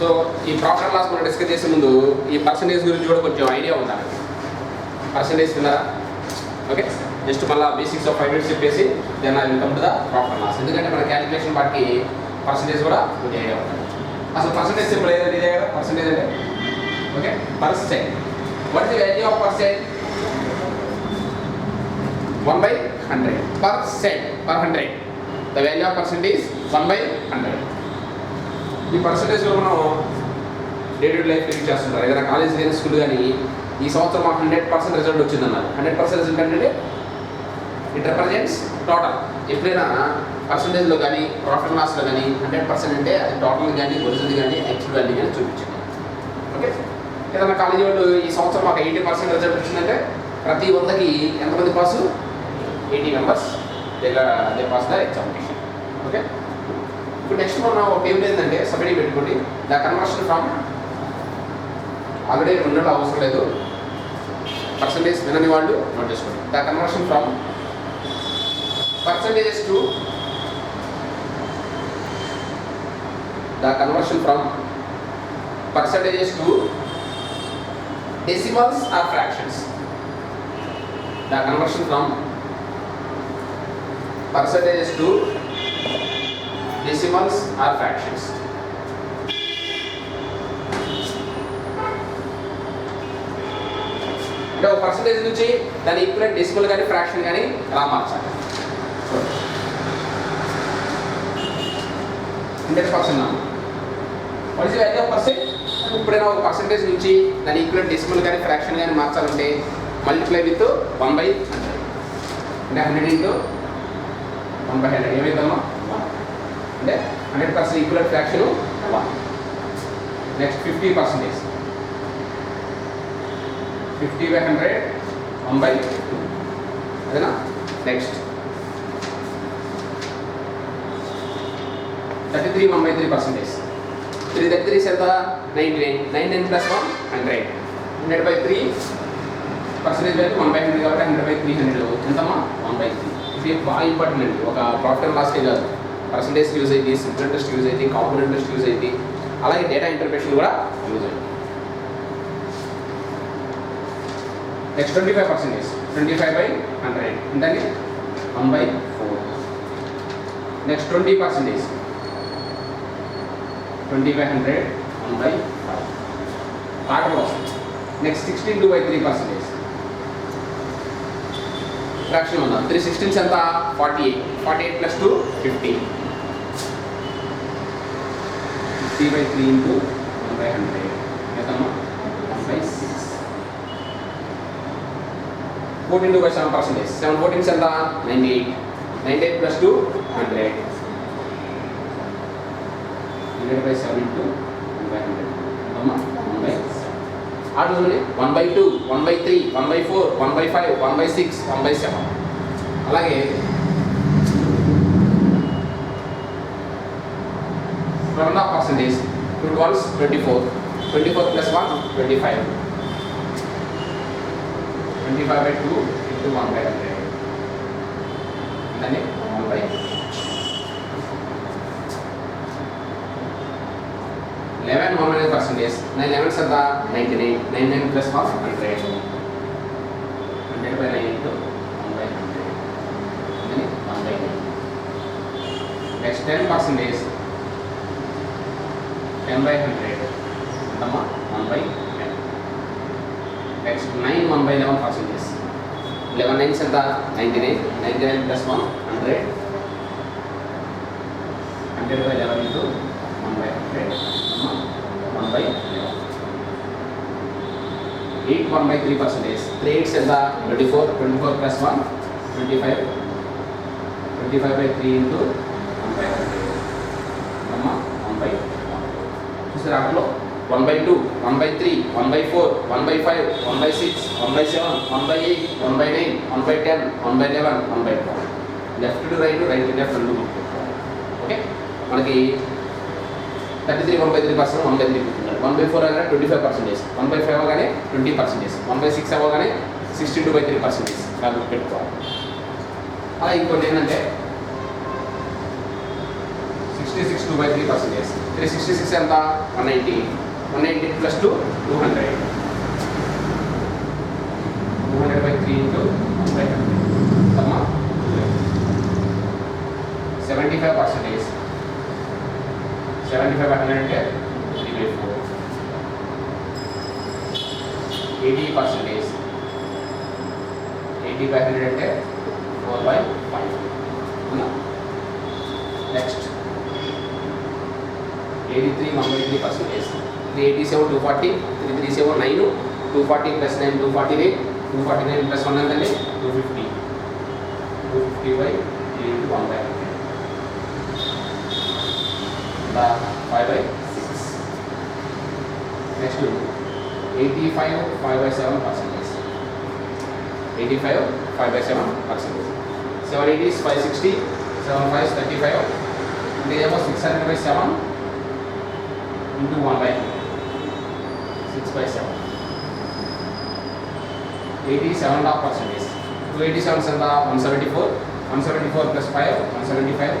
So ఈ profit and loss మనం discuss చేసే ముందు ఈ పర్సంటేజ్ గురించి కూడా కొంచెం ఐడియా ఉండాలి. పర్సంటేజ్ విన్నారా? ఓకే, జస్ట్ మళ్ళీ బేసిక్స్ ఆఫ్ 5 minutes చెప్పేసి then I will come to the profit and loss. ఎందుకంటే మన క్యాలిక్యులేషన్ వాటికి పర్సంటేజ్ కూడా కొంచెం ఐడియా ఉంటుంది. అసలు పర్సంటేజ్ సింపుల్ ఏదైతే ఇదే కదా పర్సంటేజ్ అంటే. Okay, percent. What is the value of percent? 1/100. Percent per 100. The value of percent is 1/100. ఈ పర్సంటేజ్లో మనం డే టు లైఫ్ లివ్ చేస్తుంటారు. ఏదైనా కాలేజ్ కానీ స్కూల్ కానీ ఈ సంవత్సరం మాకు 100% రిజల్ట్ వచ్చిందన్నారు. 100% రిజల్ట్ అంటే ఇట్ రిప్రజెంట్స్ టోటల్. ఎప్పుడైనా పర్సంటేజ్లో కానీ ప్రాఫిట్ అండ్ లాస్లో కానీ 100% అంటే అది టోటల్ కానీ ఒరిజినల్ కానీ యాక్చువల్ వాల్యూ కానీ చూపించింది. ఓకే, ఏదైనా కాలేజీ వాళ్ళు ఈ సంవత్సరం మాకు 80% రిజల్ట్ వచ్చిందంటే ప్రతి 100కి ఎంతమంది pass? 80 members they pass the examination. Okay, ఇప్పుడు నెక్స్ట్ మనం ఒక టేబుల్ ఏంటంటే సబ్జెక్ట్ పెట్టుకోండి. ద కన్వర్షన్ ఫ్రమ్ ఆల్రెడీ ఉండడం అవసరం లేదు, పర్సంటేజ్ వినని వాళ్ళు నోట్ చేసుకోండి. The conversion from percentages to decimals or fractions. The conversion from percentages to decimals or fractions. అంటే ఒక పర్సంటేజ్ నుంచి దాని ఈక్వలెంట్ డెసిమల్ కానీ ఫ్రాక్షన్ కానీ ఎలా మార్చాలి? 100%. What is the value of percent? ఇప్పుడైనా ఒక పర్సంటేజ్ నుంచి దాని ఈక్వలెంట్ డెసిమల్ కానీ ఫ్రాక్షన్ కానీ మార్చాలంటే మల్టిప్లై విత్ 1/100. అంటే 100 into 1/100 ఏమైందమ్మా? 1. అంటే 100% ఈక్వలెంట్ ఫ్రాక్షన్ 1. నెక్స్ట్ 50%. 50/100 1/2. అదేనా? నెక్స్ట్ 33 1/3%. 3 ఎంత? 99. 99 + 1 100. 100/3% వాల్యూ 1/100 కాబట్టి 100/300 ఎంతమ్మా? 1/3. ఇది బాగా ఇంపార్టెంట్ అండి. ఒక ప్రాఫిట్ అండ్ లాస్కే కాదు, పర్సంటేజ్ యూజ్ అయింది, సింపుల్ ఇంట్రెస్ట్ యూజ్ అయింది, కాంపౌండ్ ఇంట్రెస్ట్ యూజ్ అయింది, అలాగే డేటా ఇంటర్ప్రిటేషన్ కూడా యూజ్ అయింది. నెక్స్ట్ 25%. 25/100 ఎంతండి? 1/4. నెక్స్ట్ 20%. 20/100 1/5. కాటలో వస్తుంది. నెక్స్ట్ 16/3%. ఫ్రాక్షన్ ఉందాం. 3 16 ఎంత? 48. 48 + 2 50. 50/3 into 1/100 ఎంతమ్మా? 1/6. 14/7%. 7 14 ఎంత? 98. 98 + 2 100. 100/7 into 1/100 ఎంతమ్మా? 1/7. ఆటోని 1/2 1/3 1/4 1/5 1/6 1/7. అలాగే %. 2 12 24. 24 + 1 25. 25/2 into 1/100 అంటే 1/11 1/11%. 9 11 ఎంత? 99. 99 + 1 100. 100/9 into 1/100 అంటే 1/9. నెక్స్ట్ 10%. 10/100 ఎంతమ్మా? 1/10. నెక్స్ట్ 9 1/11%. 11 9s ఎంత? 99. 99 + 1 100. 100/11 into 1/100 1/11. 8 1/3%. 3 8s ఎంత? 24. 24 + 1 25. 25/3 into 1/100 1/1. చూసారా? అట్లో 1/2 1/3 1/4 1/5 1/6 1/7 1/8 1/9 1/10 1/11 1/12. Left to right, right to left రెండు. ఓకే, మనకి 33 1/3% 1/3 1/4 అనగానే 25%. 1/5 అవగానే 20%. 1/6 అవగానే 62/3% ఇలా పెట్టుకోవాలి. అలా ఇంకోటి ఏంటంటే 66 2/3%. 366 ఎంత 190. 190 plus 2 200. 200/3 into 1/100. 75%. 75/100 అంటే 3/4. 80%. 80/100 అంటే 4/5. నెక్స్ట్ 83 1/3%. 387 240. 337 9. 240 plus 9 248. 249 plus 1 ఎంతండి 250. 250/3 into 1/100. 5/6. Next 85 5/7%. 85 5/7%. 780 is 560. 7 5 is 35. ఇదేమో 600/7 into 1/100. 6/7. 87.5%. 287 ఎంత 174. 174 plus 5 175.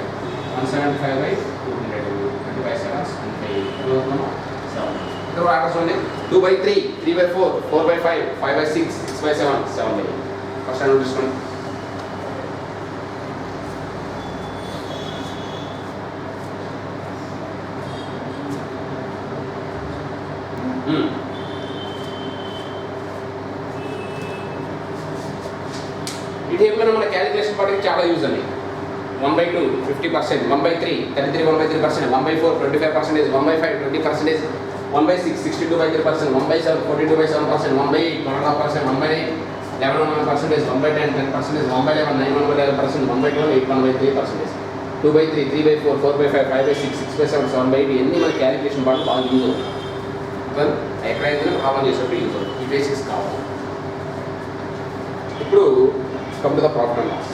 175/200. 25/7 7. ఇక్కడ ఆర్డర్స్ ఉన్నాయి 2/3 3/4 4/5 5/6 6/7 7/8. ఫస్ట్ హ్యాండ్ తీసుకోండి. ఈ టేబుల్ మన క్యాలిక్యులేషన్ పాటికి చాలా యూజ్ అండి. 1/2 50%. 1/3 33 1/3%. 1/4 25%. 1/5 20%. 1/6 62/3%. 1/7 42/7%. 1/8 1.5%. 1/9 11.5%. 1/10 10%. 1/11 9.11%. 1/12 8.3%. 2/3 3/4 4/5 5/6 6/7 7/8 ఇవన్నీ మన క్యాలిక్యులేషన్ పాటు బాగా యూజ్ అవుతుంది. ఎక్కడైతే భావన చేసినప్పుడు యూజ్ అవుతుంది. ఈ బేసిక్స్ కావాలి. ఇప్పుడు come to the profit and loss.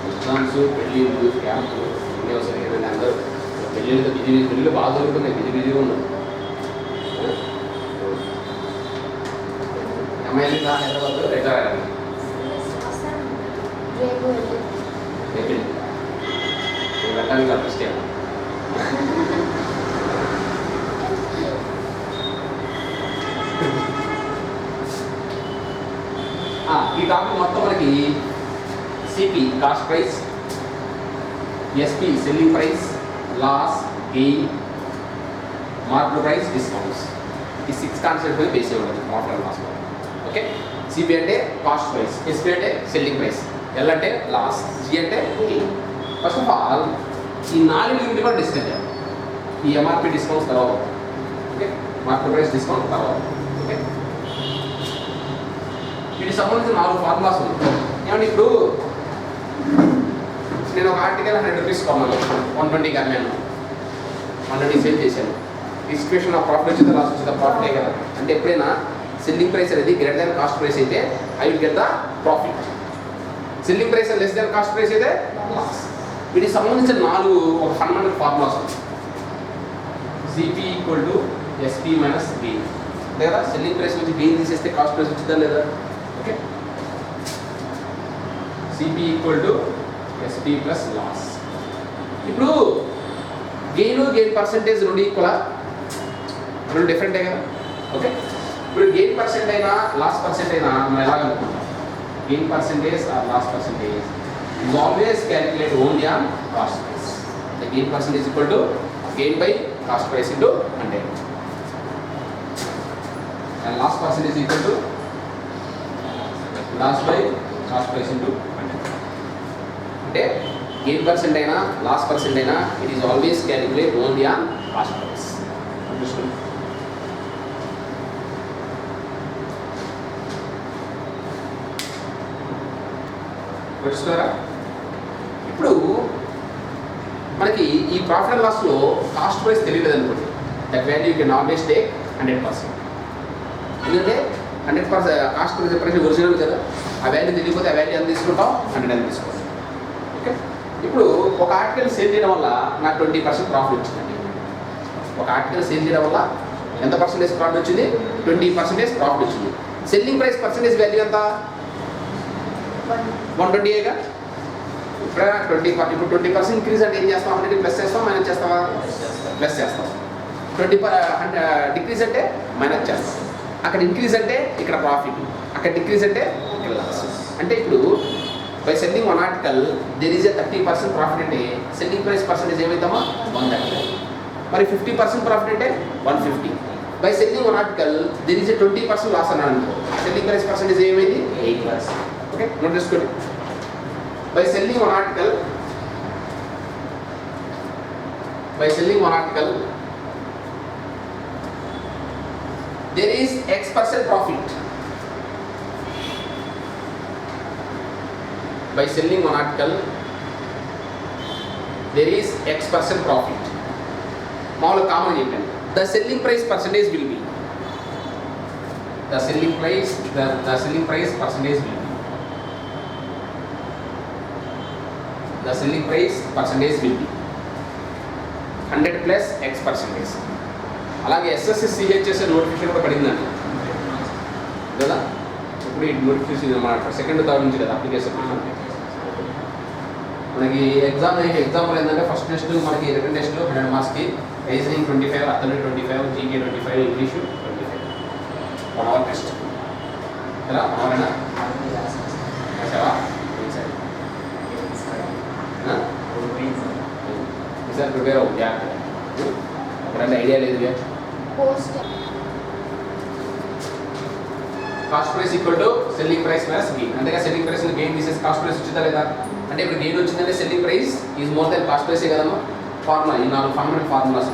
Exams పెళ్ళిళ్ళు క్యాంపు అన్నీ వస్తాయి కదండి. అందరూ పెళ్ళిళ్ళతో పెళ్ళిళ్ళు బాగా దొరుకుతున్నాయి. బిజీగా ఉన్నాయి. అమ్మాయిలు హైదరాబాద్ రిటైర్ అయ్యారు. వెళ్ళడానికి అడ్రస్ట్ చేయాలి. ఈ టాపిక్ మొత్తం మనకి CP cost price, SP selling price, loss gain, market price, discounts ఈ 6 కాన్సెప్ట్ మీద బేస్ ఉంటుంది profit and loss. Okay, CP అంటే కాస్ట్ ప్రైస్, ఎస్పి అంటే సెల్లింగ్ ప్రైస్, ఎల్ అంటే లాస్, జి అంటే గెయిన్. ఫస్ట్ ఆఫ్ ఆల్ ఈ 4 యూనిట్ కూడా discuss చేయాలి. ఈ ఎంఆర్పి డిస్కౌంట్స్ తర్వాత, ఓకే, మార్కెట్ ప్రైస్ డిస్కౌంట్ తర్వాత. ఓకే, వీటికి సంబంధించిన 4 ఫార్ములాస్ ఉన్నాయి. ఏమంటే ఇప్పుడు నేను ఒక ఆర్టికల్ 100 రూపీస్ కొన్నాను, 120 అమ్మాను, 120 సేల్ చేశాను. డిస్ట్రిబ్యూషన్ ఆఫ్ ప్రాఫిట్ వచ్చిందా లాస్ వచ్చిందా? ప్రాఫిటే కదా. అంటే ఎప్పుడైనా సెల్లింగ్ ప్రైస్ అనేది గ్రేటర్ దాన్ కాస్ట్ ప్రైస్ అయితే I will get the profit. Selling price less than cost price అయితే లాస్. వీటికి సంబంధించిన 4 ఒక ఫండమెంటల్ ఫార్ములాస్ ఉన్నాయి. CP equal to SP minus gain. లేదా సెల్లింగ్ ప్రైస్ నుంచి గెయిన్ తీసేస్తే కాస్ట్ ప్రైస్ వచ్చిందా లేదా? Okay, CP equal to SP plus loss. ఇప్పుడు గెయిన్ పర్సెంటేజ్ 2 ఈక్వలా? 2 డిఫరెంటే కదా. ఓకే, ఇప్పుడు గెయిన్ పర్సెంట్ అయినా లాస్ పర్సెంట్ అయినా మనం ఎలా అనుకుంటాం? Gain percentage or loss percentage is always calculate only on cost price. The gain percentage is equal to gain by cost price into 100, and loss percentage is equal to loss by cost price into 100. అంటే gain percent అయినా loss percent అయినా it is always calculate only on cost price. Understood? ఇప్పుడు మనకి ఈ profit and లాస్లో cost price తెలియలేదు అనుకోండి, that value you can always take 100%. ఎందుకంటే 100% cost price ఎప్పుడైతే ఒరిజినల్ కదా, ఆ వాల్యూ తెలియకపోతే ఆ వాల్యూ ఎంత తీసుకుంటాం? 100 అని తీసుకోవాలి. ఓకే, ఇప్పుడు ఒక ఆర్టికల్ సేల్ చేయడం వల్ల నాకు 20% ప్రాఫిట్ వచ్చిందండి. ఒక ఆర్టికల్ సేల్ చేయడం వల్ల ఎంత పర్సెంటేజ్ ప్రాఫిట్ వచ్చింది? 20% ప్రాఫిట్ వచ్చింది. సెల్లింగ్ ప్రైస్ పర్సెంటేజ్ వాల్యూ ఎంత? 120గా. ఇప్పుడైనా 20 ఇప్పుడు 20% ఇంక్రీజ్ అంటే ఏం చేస్తాం? 100 ప్లస్ చేస్తాం, మైనస్ చేస్తావా? ప్లస్ చేస్తాం. 20 డిక్రీజ్ అంటే మైనస్ చేస్తాం. అక్కడ ఇంక్రీజ్ అంటే ఇక్కడ ప్రాఫిట్, అక్కడ డిక్రీజ్ అంటే ఇక్కడ లాస్. అంటే ఇప్పుడు by selling one article there is a 30% profit అంటే సెల్లింగ్ ప్రైస్ పర్సెంటేజ్ ఏమైందమ్మా? 130. మరి 50% ప్రాఫిట్ అంటే 150. By selling one article there is a 20% loss అన్నాడు అనుకో, సెల్లింగ్ ప్రైస్ పర్సెంటేజ్ ఏమైంది? 8%. ఓకే, నోట్ చేసుకోండి. By selling one article there is X% profit. By selling one article, there is X% profit. మామూలు common చెప్పండి. The selling price percentage will be. The selling price percentage will be. The selling price percentage will be 100 plus X%. అలాగే SSC CHS notification కూడా పడిందండి కదా. ఇప్పుడు ఈ notification మన second third నుంచి కదా అప్లికేషన్. మనకి ఎగ్జాంపుల్ ఏంటంటే ఫస్ట్ టెస్ట్ మనకి రిటన్ టెస్ట్ 100 మార్క్స్కి, reasoning 25, arithmetic 25, GK 25, English 25. 1 hour test ఎలా 1 అవరేనా? రాసావా? ఈసారి ప్రిపేర్ అవ్వు జాగ్రత్త. అప్పుడంటే ఐడియా లేదు. Cost price equal to selling price minus gain. అంతేగా సెల్లింగ్ ప్రైస్ గెయిన్ తీసేసి కాస్ట్ ప్రైస్ వచ్చిందా లేదా? అంటే ఇప్పుడు గెయిన్ వచ్చిందంటే selling price is more than cost ప్రైసే కదమ్మా. ఫార్ములా ఈ 4 fundamental formulas.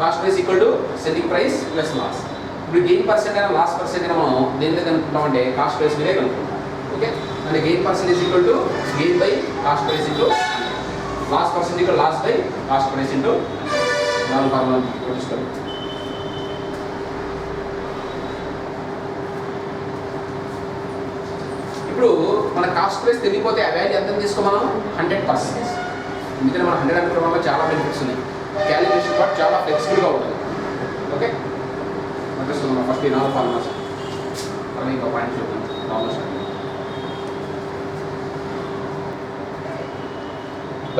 Cost price equal to selling price plus loss. ఇప్పుడు గెయిన్ పర్సెంట్ అయినా లాస్ పర్సెంట్ అయినా మనం దేని మీద కనుక్కుంటామంటే కాస్ట్ ప్రైస్ మీదే కనుక్కుంటాం. ఓకే, అంటే gain percentage equal to gain by cost price into loss percent equal loss by cost price into 4 formula చూసుకోండి. ఇప్పుడు మన కాస్ట్ ప్రైస్ తెలియకపోతే ఆ వాల్యూ ఎంత తీసుకోమనం? 100%. ఎందుకంటే మనం 100 అనుకోవడం వల్ల చాలా బెనిఫిట్స్ ఉన్నాయి. క్యాలిక్యులేషన్ పార్ట్ చాలా ఫ్లెక్సిబుల్గా ఉంటుంది. ఓకే, ఫస్ట్ ఈ 4 ఫార్ములాస్ అలాగే ఇంకో పాయింట్ చూద్దాం.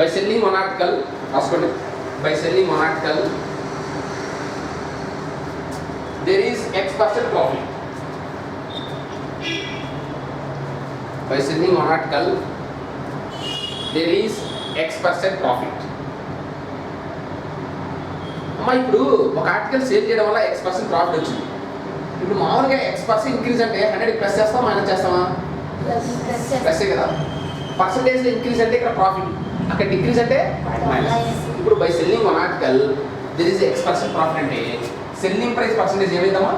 బై సెల్లింగ్ వన్ ఆర్టికల్ రాసుకోండి. By selling one article there is X% profit. By selling one article, there is X% profit. అమ్మా ఇప్పుడు ఒక ఆర్టికల్ సేల్ చేయడం వల్ల X% ప్రాఫిట్ వచ్చింది. ఇప్పుడు మామూలుగా X% ఇంక్రీజ్ అంటే 100 ప్లస్ చేస్తామా మైనస్ చేస్తామా? ప్లస్సే కదా. పర్సంటేజ్ ఇంక్రీజ్ అంటే ఇక్కడ ప్రాఫిట్, అక్కడ డిక్రీజ్ అంటే మైనస్. ఇప్పుడు by selling one article there is X% profit అంటే సెల్లింగ్ ప్రైస్ పర్సంటేజ్ ఏమైందమ్మా?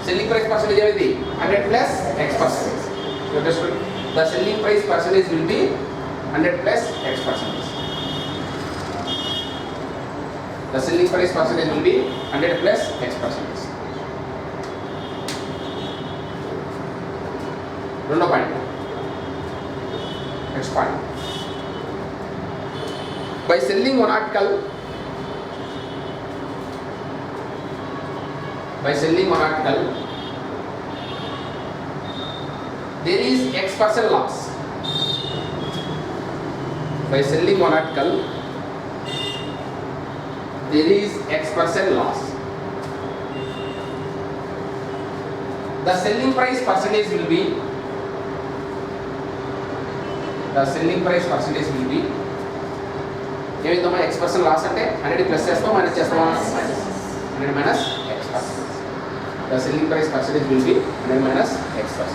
సెల్లింగ్ ప్రైస్ పర్సంటేజ్ ఏమైంది? 100 plus X%. The selling price percentage will be 100 plus X%. The selling price percentage will be 100 plus X%. రెండో point, next point. By selling one article, there is X% loss. By selling one article, there is X% loss. The selling price percentage will be ఏమైందమ్మా? X% loss అంటే 100 plus చేస్తామా minus చేస్తామా? 100 minus X%. The selling price percentage will be 100 minus X%.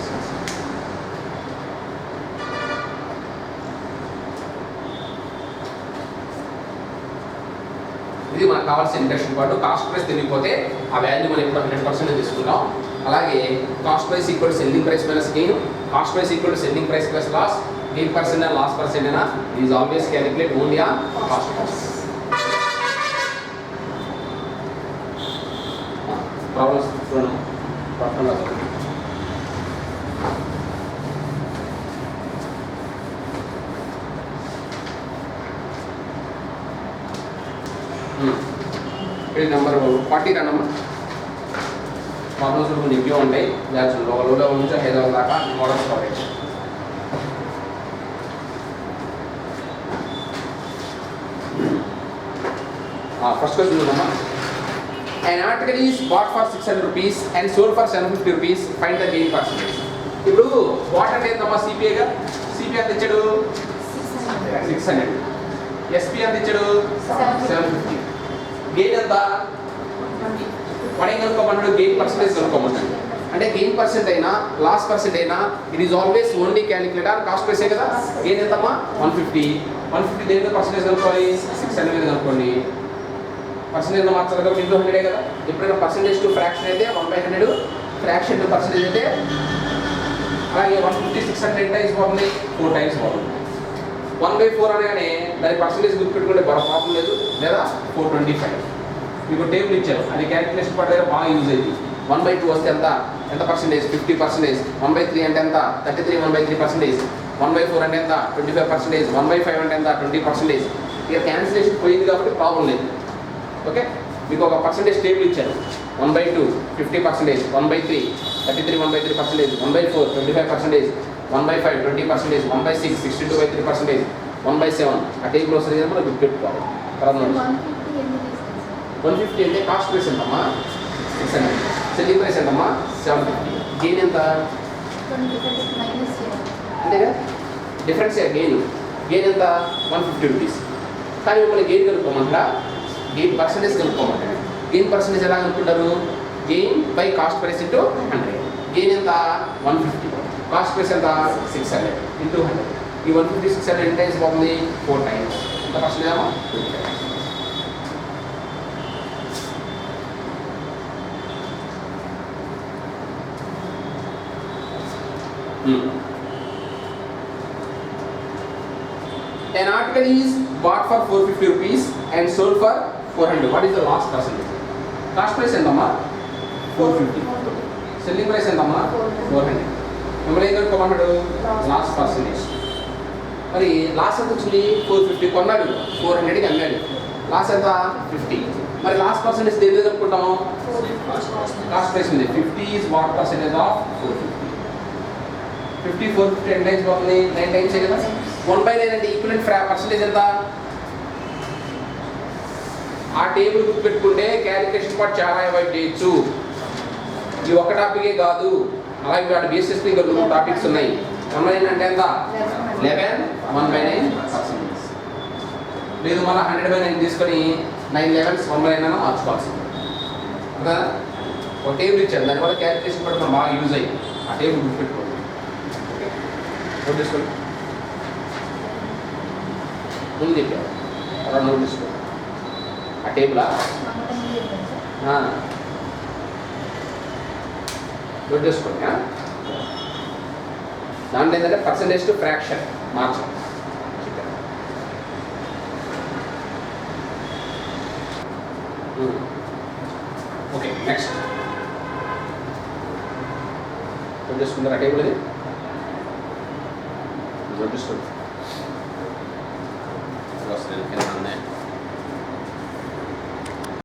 ఇది మనకు కావాల్సిన induction పాటు. Cost price తెలియకపోతే ఆ వాల్యూ మనం ఇప్పుడు 100% తీసుకుంటాం. అలాగే cost price equal to selling price minus gain, cost price equal to selling price plus loss, gain percent and loss percent అయినా is always calculate only on cost price. Problems చూడండి. Page number 40 రానమ్మా. Problems కొన్ని ఎక్కువ ఉంటాయి. లోలో నుంచి హైదరాబాద్ దాకా model storage. First question చూడమ్మా. An article is bought for 600 rupees and sold for 750 rupees. Find the gain percentage. ఇప్పుడు వాట్ అంటే ఏంటమ్మా? సిపిఐగా సిపిఐ ఎంత ఇచ్చాడు? 600. ఎస్పీ ఎంత ఇచ్చాడు? 750. గెయిన్ ఎంత? పడేం కనుక్కోమన్నాడు? గెయిన్ పర్సెంటేజ్ కనుక్కోమన్నాడు. అంటే గెయిన్ పర్సెంట్ అయినా లాస్ పర్సెంట్ అయినా it is always only calculator cost ప్రైసే కదా. గెయిన్ ఎంతమ్మా? 150. 150 దేని మీద పర్సెంటేజ్ కనుక్కోవాలి? 600 మీద కనుక్కోండి. పర్సెంటేజ్ మార్చాలి కదా, ఇంటూ 100 కదా. ఎప్పుడైనా పర్సెంటేజ్ టు ఫ్రాక్షన్ అయితే 1/100, ఫ్రాక్షన్ టు పర్సెంటేజ్ అయితే అలాగే 150 600 టైమ్స్ పోతుంది, 4 టైమ్స్ పోతుంది. 1/4 అనగానే దాని పర్సెంటేజ్ గుర్తుపెట్టుకుంటే ప్రాబ్లం లేదు. లేదా 425 మీకు టేబుల్ ఇచ్చారు, అది క్యాలిక్యులేషన్ పడే బాగా యూజ్ అయింది. 1/2 వస్తే ఎంత ఎంత పర్సెంటేజ్? 50%. 1/3 అంటే ఎంత? 33 1/3%. 1/4 అంటే ఎంత? 25%. 1/5 అంటే ఎంత? 20%. ఇక క్యాన్సిలేషన్ పోయింది కాబట్టి ప్రాబ్లం లేదు. ఓకే, మీకు ఒక పర్సెంటేజ్ టేబుల్ ఇచ్చారు. 1/2 50%, 1/3 33 1/3%, 1/4 25%, 1/5 20%, 1/6 62/3%, 1/7 ఆ టేబుల్ వస్తుంది కదా, మనం గుర్తుపెట్టుకోవాలి. తర్వాత 150 అంటే కాస్ట్ ప్రైస్ ఎంతమ్మా? 600. సెల్లింగ్ ప్రైస్ ఎంతమ్మా? 750. గెయిన్ ఎంత? అంతేగా, డిఫరెన్స్ గెయిన్ ఎంత? 150 రూపీస్. కానీ మిమ్మల్ని గెయిన్ కనుక్కోమంటారా? గెయిన్ పర్సెంటేజ్ కనుక్కోమంటారు. గెయిన్ పర్సెంటేజ్ ఎలా కనుక్కుంటారు? Gain by cost price into 100. Gain ఎంత? 150. కాస్ట్ ప్రైస్ ఎంత? 600 ఇంటూ 100. ఈ 150 600 ఎంత టైమ్స్ పోతుంది? 4 టైమ్స్. ఎంత పర్సెంటేజ్ ఏమో? 20 times. An article is bought for 450 rupees and sold for 400. What is the loss percentage? Cost price ఎంతమ్మా? 450. సెల్లింగ్ ప్రైస్ ఎంతమ్మా? 400. మిమ్మల్ని ఏం కనుక్కోమన్నాడు? Loss percentage. మరి లాస్ ఎంత వచ్చింది? 450. కొన్నాడు 400కి అమ్మాడు. లాస్ ఎంత? 50. మరి లాస్ పర్సెంటేజ్ దేని మీద కనుక్కుంటాము? కాస్ట్ ప్రైస్ ఉంది. 50 is what percentage of 450. 50 450 10 times పోతుంది, 9 టైమ్స్ కదా. 1/9 అంటే ఈక్వలెంట్ పర్సెంటేజ్ ఎంత? ఆ టేబుల్ గుర్తుపెట్టుకుంటే క్యాలిక్యులేషన్ పార్ట్ చాలా అవాయిడ్ చేయొచ్చు. ఈ ఒక్క టాపికే కాదు, అలాగే వాటి బేసిస్ ఇంకా 2 టాపిక్స్ ఉన్నాయి. 1/9 అంటే ఎంత? 11 1/9%. లేదు మళ్ళీ 100/9 తీసుకొని 9 11s 1/9 అయినా మార్చుకోవాల్సింది కదా. ఒక టేబుల్ ఇచ్చారు, దానివల్ల క్యాలిక్యులేషన్ పార్ట్ మనం బాగా యూజ్ అయ్యి ఆ టేబుల్ గుర్తుపెట్టుకోండి. నోట్ చేసుకోండి, ముందు చెప్పారు అలా నోట్ చేసుకోండి. ఆ టేబులా నోట్ చేసుకోండి. దాంట్లో ఏంటంటే పర్సంటేజ్ టు ఫ్రాక్షన్ మార్చండి. ఓకే, నెక్స్ట్ నోట్ చేసుకుంటారా టేబుల్? అది నోట్ చేసుకోండి. వస్తుంది